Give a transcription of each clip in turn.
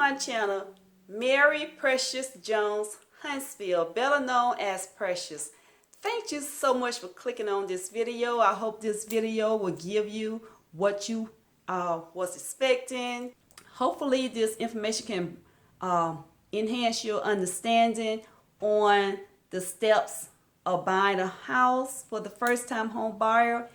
my channel, Mary Precious Jones Huntsville, better known as Precious. Thank you so much for clicking on this video. I hope this video will give you what you was expecting. Hopefully this information can enhance your understanding on the steps of buying a house for the first-time home buyer.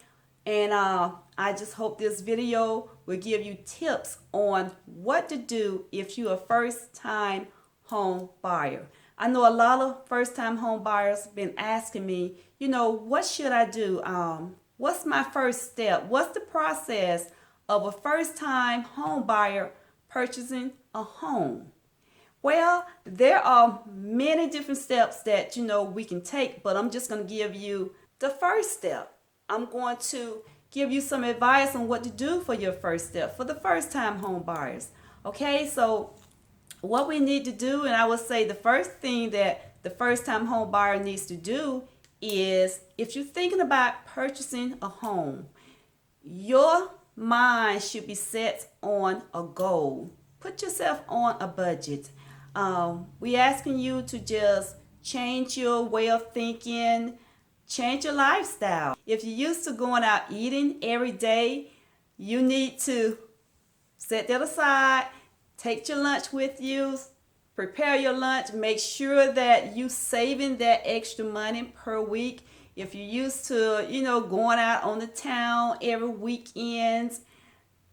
And I just hope this video will give you tips on what to do if you're a first-time home buyer. I know a lot of first-time home buyers have been asking me, you know, what should I do? What's my first step? What's the process of a first-time home buyer purchasing a home? Well, there are many different steps that, you know, we can take, but I'm just going to give you the first step. I'm going to give you some advice on what to do for your first step for the first-time home buyers. Okay, so what we need to do, and I would say the first thing that the first-time home buyer needs to do is, if you're thinking about purchasing a home, your mind should be set on a goal. Put yourself on a budget. We're asking you to just change your way of thinking, change your lifestyle. If you're used to going out eating every day, you need to set that aside. Take your lunch with you. Prepare your lunch. Make sure that you're saving that extra money per week. If you're used to, you know, going out on the town every weekend,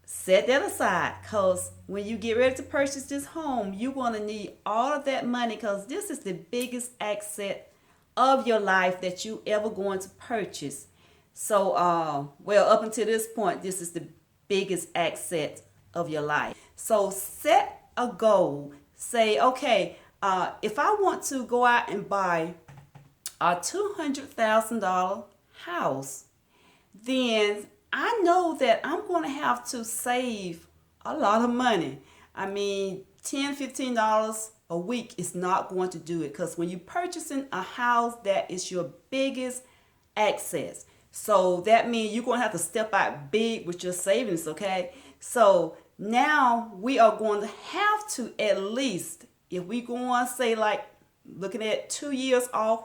set that aside, because when you get ready to purchase this home, you're going to need all of that money, because this is the biggest asset of your life that you ever going to purchase. So well, up until this point, this is the biggest asset of your life. So set a goal. Say, okay, if I want to go out and buy a $200,000 house, then I know that I'm going to have to save a lot of money. I mean, $10, $15 a week is not going to do it, because when you're purchasing a house, that is your biggest access. So that means you're going to have to step out big with your savings, okay? So now we are going to have to, at least, if we go on, say, like looking at 2 years off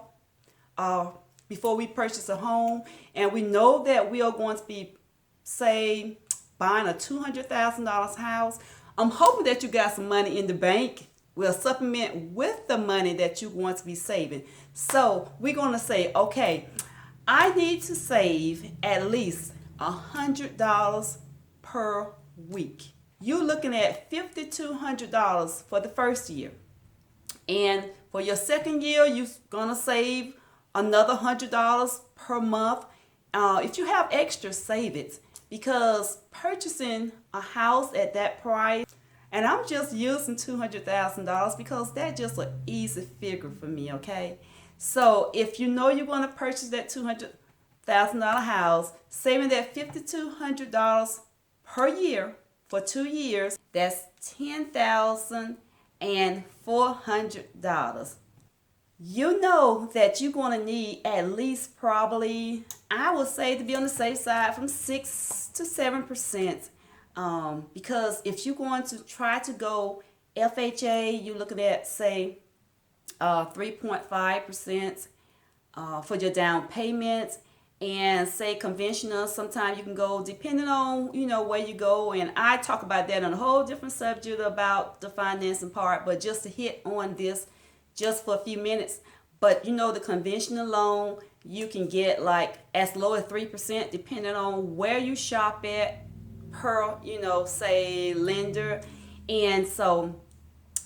before we purchase a home, and we know that we are going to be, say, buying a $200,000 house, I'm hoping that you got some money in the bank. We'll supplement with the money that you're going to be saving. So we're going to say, okay, I need to save at least $100 per week. You're looking at $5,200 for the first year. And for your second year, you're going to save another $100 per month. If you have extra, save it, because purchasing a house at that price, and I'm just using $200,000 because that's just an easy figure for me, okay? So if you know you're going to purchase that $200,000 house, saving that $5,200 per year for 2 years, that's $10,400. You know that you're going to need at least, probably, I would say, to be on the safe side, from 6 to 7%. Because if you're going to try to go FHA, you're looking at, say, 3.5% for your down payments. And say conventional, sometimes you can go, depending on, you know, where you go. And I talk about that on a whole different subject about the financing part, but just to hit on this just for a few minutes. But you know, the conventional loan, you can get like as low as 3%, depending on where you shop at per, you know, say, lender. And so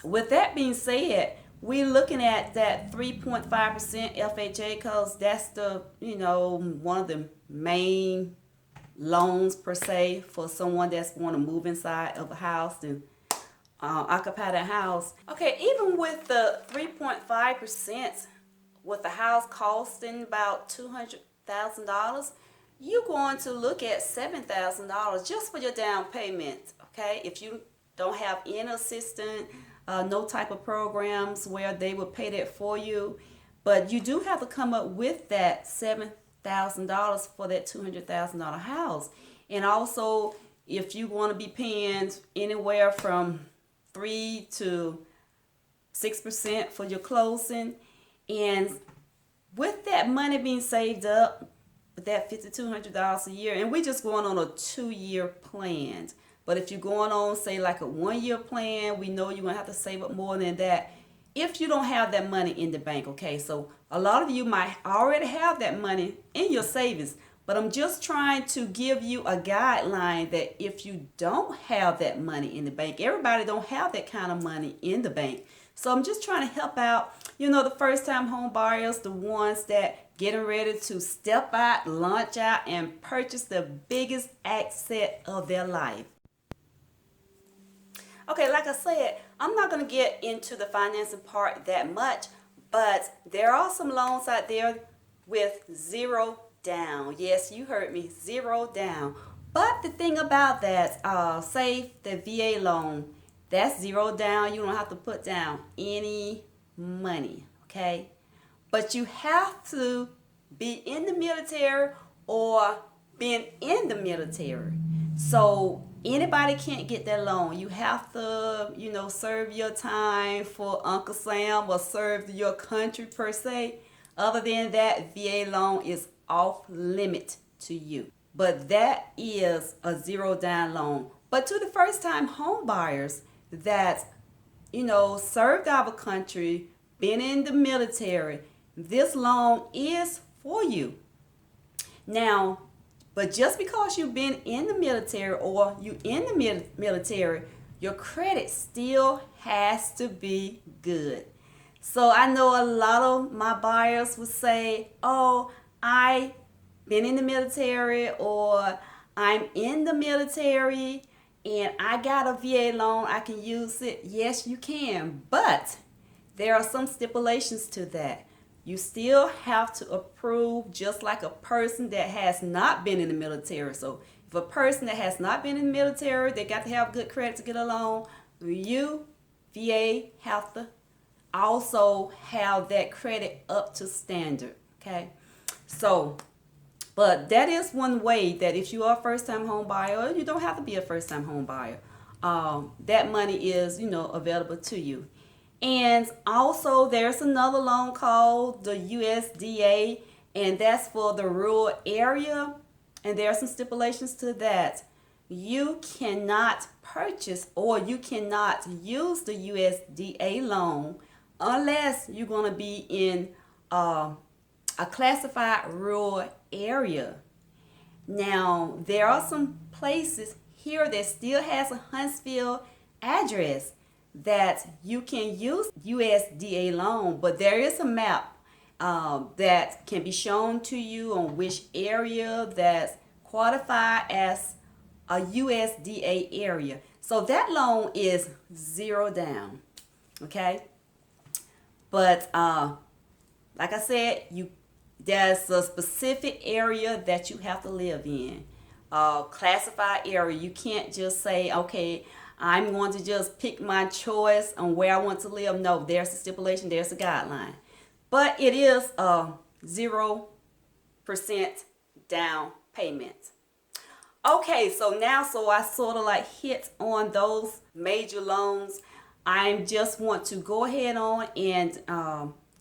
with that being said, we're looking at that 3.5% FHA, because that's the, you know, one of the main loans per se for someone that's going to move inside of a house and occupy that house. Okay, even with the 3.5%, with the house costing about $200,000, you're going to look at $7,000 just for your down payment. Okay, if you don't have any assistance, no type of programs where they will pay that for you, but you do have to come up with that $7,000 for that $200,000 house. And also, if you want to be paying anywhere from 3 to 6% for your closing. And with that money being saved up, with that $5,200 a year, and we're just going on a 2-year plan. But if you're going on, say, like a 1-year plan, we know you're going to have to save up more than that if you don't have that money in the bank, okay? So a lot of you might already have that money in your savings, but I'm just trying to give you a guideline that if you don't have that money in the bank, everybody don't have that kind of money in the bank. So I'm just trying to help out, the first-time home buyers, the ones that getting ready to step out, launch out, and purchase the biggest asset of their life. Okay, like I said, I'm not going to get into the financing part that much, but there are some loans out there with 0 down. Yes, you heard me, 0 down. But the thing about that, say the VA loan, that's 0 down. You don't have to put down any money, okay? But you have to be in the military or been in the military. So anybody can't get that loan. You have to, serve your time for Uncle Sam or serve your country per se. Other than that, VA loan is off limit to you. But that is a 0 down loan. But to the first time home buyers that, served our country, been in the military, this loan is for you. Now, but just because you've been in the military or you in the military, your credit still has to be good. So I know a lot of my buyers would say, oh, I been in the military or I'm in the military and I got a VA loan, I can use it. Yes, you can, but there are some stipulations to that. You still have to approve just like a person that has not been in the military. So if a person that has not been in the military, they got to have good credit to get a loan. You, VA, have to also have that credit up to standard, okay? So, but that is one way that if you are a first-time home buyer, you don't have to be a first-time home buyer. That money is, available to you. And also there's another loan called the USDA, and that's for the rural area. And there are some stipulations to that. You cannot purchase or you cannot use the USDA loan unless you're going to be in a classified rural area. Now, there are some places here that still has a Huntsville address that you can use USDA loan, but there is a map that can be shown to you on which area that's qualified as a USDA area. So that loan is 0 down, okay? But like I said, there's a specific area that you have to live in, classified area. You can't just say, okay, I'm going to just pick my choice on where I want to live. No, there's a stipulation, there's a guideline. But it is a 0% down payment. Okay, so I sort of like hit on those major loans. I just want to go ahead on and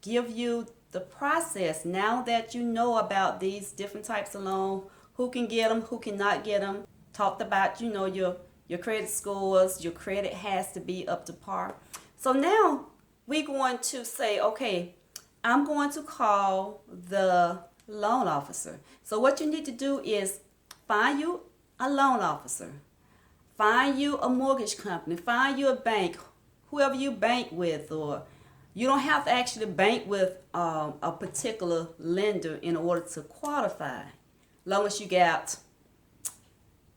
give you the process now that you know about these different types of loans, who can get them, who cannot get them. Talked about, your credit scores, your credit has to be up to par. So now we're going to say, okay, I'm going to call the loan officer. So what you need to do is find you a loan officer, find you a mortgage company, find you a bank, whoever you bank with, or you don't have to actually bank with a particular lender in order to qualify, long as you got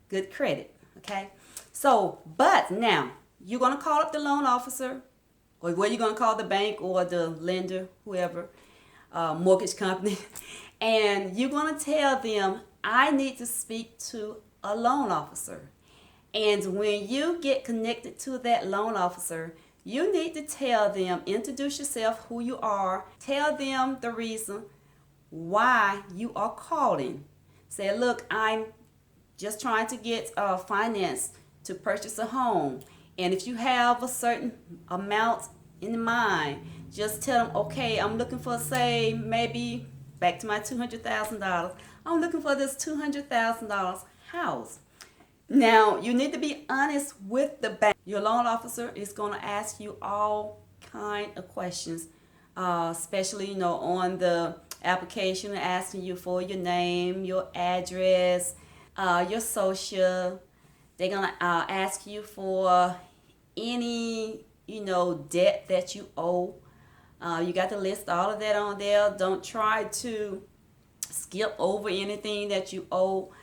good credit, okay? So, but now, you're going to call up the loan officer, or where you're going to call the bank or the lender, whoever, mortgage company, and you're going to tell them, I need to speak to a loan officer. And when you get connected to that loan officer, you need to tell them, introduce yourself, who you are, tell them the reason why you are calling. Say, look, I'm just trying to get finance to purchase a home, And if you have a certain amount in mind, just tell them, okay, I'm looking for, say, maybe back to my $200,000. I'm looking for this $200,000 house. Now, you need to be honest with the bank. Your loan officer is going to ask you all kind of questions, especially, on the application, asking you for your name, your address, your social. They're going to ask you for any, debt that you owe. You got to list all of that on there. Don't try to skip over anything that you owe,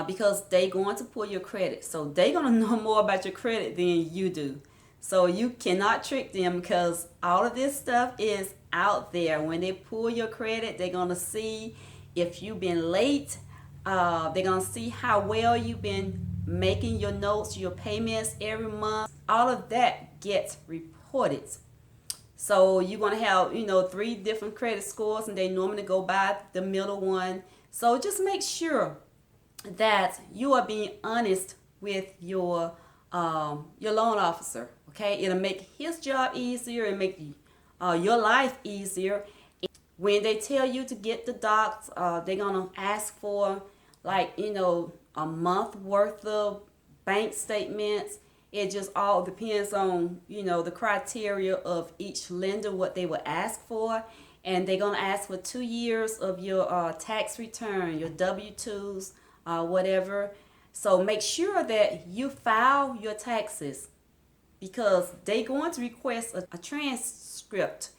because they're going to pull your credit. So they're going to know more about your credit than you do. So you cannot trick them, because all of this stuff is out there. When they pull your credit, they're going to see if you've been late. They're going to see how well you've been making your notes, your payments every month. All of that gets reported. So you're going to have, 3 different credit scores, and they normally go by the middle one. So just make sure that you are being honest with your loan officer. Okay, it'll make his job easier and make your life easier. When they tell you to get the docs, they're gonna ask for, like, a month worth of bank statements. It just all depends on, the criteria of each lender, what they will ask for. And they're going to ask for 2 years of your tax return, your W-2s, whatever. So make sure that you file your taxes, because they're going to request a transcript.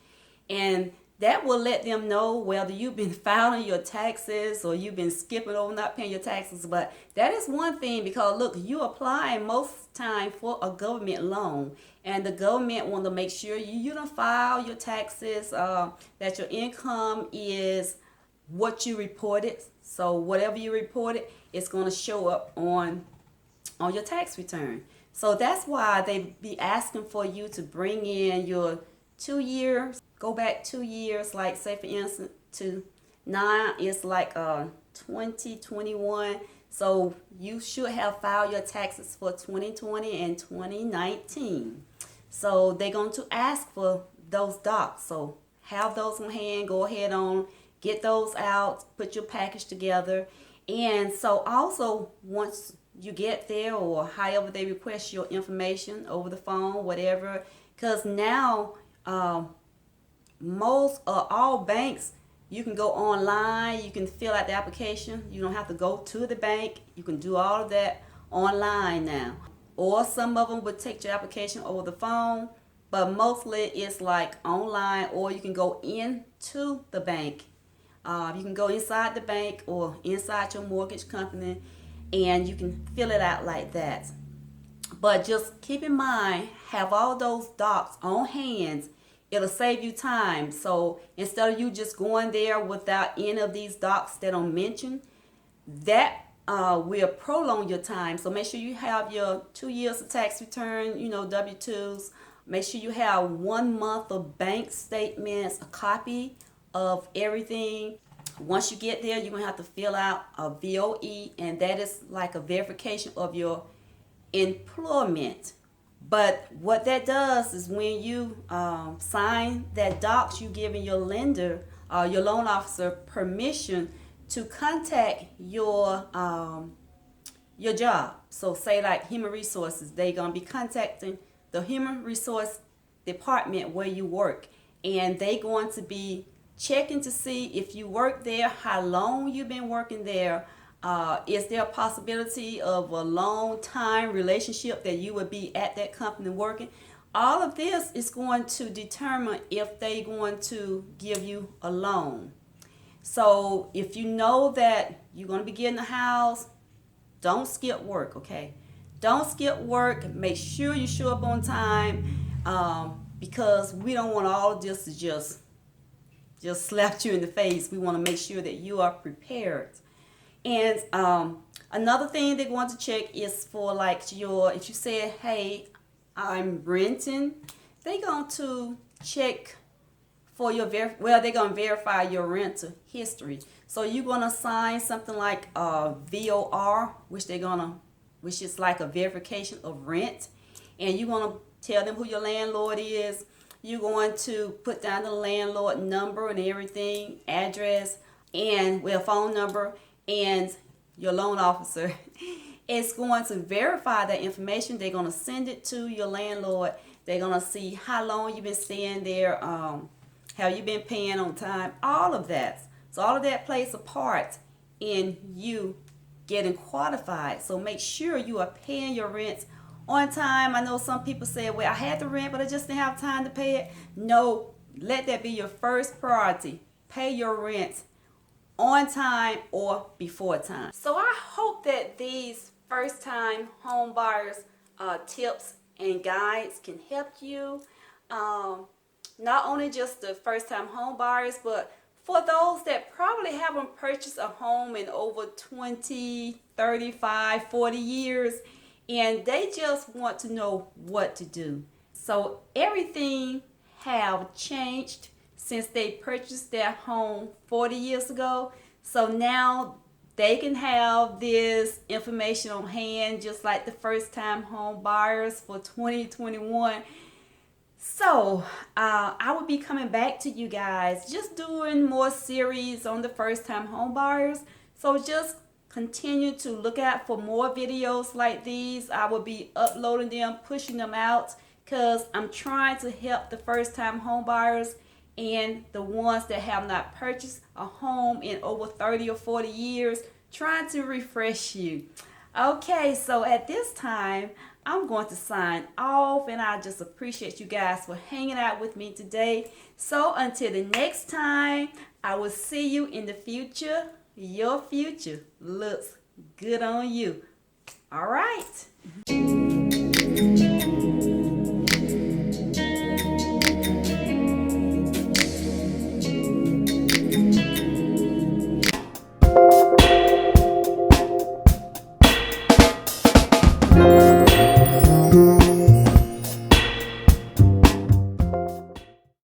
And that will let them know whether you've been filing your taxes or you've been skipping over not paying your taxes. But that is one thing, because look, you applying most time for a government loan, and the government want to make sure you don't file your taxes, that your income is what you reported. So whatever you reported, it's going to show up on your tax return. So that's why they be asking for you to bring in your 2 years. Go back 2 years, like say for instance to now it's like 2021. So you should have filed your taxes for 2020 and 2019. So they're going to ask for those docs. So have those on hand. Go ahead on, get those out, put your package together. And so also, once you get there, or however they request your information over the phone, whatever, because now most all banks, you can go online, you can fill out the application. You don't have to go to the bank. You can do all of that online now. Or some of them would take your application over the phone, but mostly it's like online, or you can go into the bank. You can go inside the bank or inside your mortgage company, and you can fill it out like that. But just keep in mind, have all those docs on hand. It'll save you time. So instead of you just going there without any of these docs that I mentioned, that will prolong your time. So make sure you have your 2 years of tax return, W-2s. Make sure you have 1 month of bank statements, a copy of everything. Once you get there, you're going to have to fill out a VOE, and that is like a verification of your employment. But what that does is when you sign that docs, you giving your lender, your loan officer, permission to contact your job. So say like human resources, they're gonna be contacting the human resource department where you work, and they going to be checking to see if you work there, how long you've been working there. Is there a possibility of a long time relationship that you would be at that company working? All of this is going to determine if they're going to give you a loan. So if you know that you're going to be getting a house, don't skip work, okay? Don't skip work. Make sure you show up on time, because we don't want all of this to just slap you in the face. We want to make sure that you are prepared. And another thing they're going to check is for like if you said, hey, I'm renting, they're going to check for your they're going to verify your rental history. So you're going to sign something like VOR, which is like a verification of rent. and you're going to tell them who your landlord is. You're going to put down the landlord number and everything, address, and well, phone number, and your loan officer is going to verify that information. They're going to send it to your landlord. They're going to see how long you've been staying there, have you been paying on time, all of that. So all of that plays a part in you getting qualified. So make sure you are paying your rent on time. I know some people say, well, I had the rent, but I just didn't have time to pay it. No, let that be your first priority. Pay your rent on time or before time. So I hope that these first time home buyers tips and guides can help you. Not only just the first time home buyers, but for those that probably haven't purchased a home in over 20, 35, 40 years, and they just want to know what to do. So everything have changed since they purchased their home 40 years ago. So now they can have this information on hand just like the first time home buyers for 2021. So I will be coming back to you guys, just doing more series on the first time home buyers. So just continue to look out for more videos like these. I will be uploading them, pushing them out, because I'm trying to help the first time home buyers and the ones that have not purchased a home in over 30 or 40 years, trying to refresh you. Okay, so at this time, I'm going to sign off, and I just appreciate you guys for hanging out with me today. So until the next time, I will see you in the future. Your future looks good on you. All right.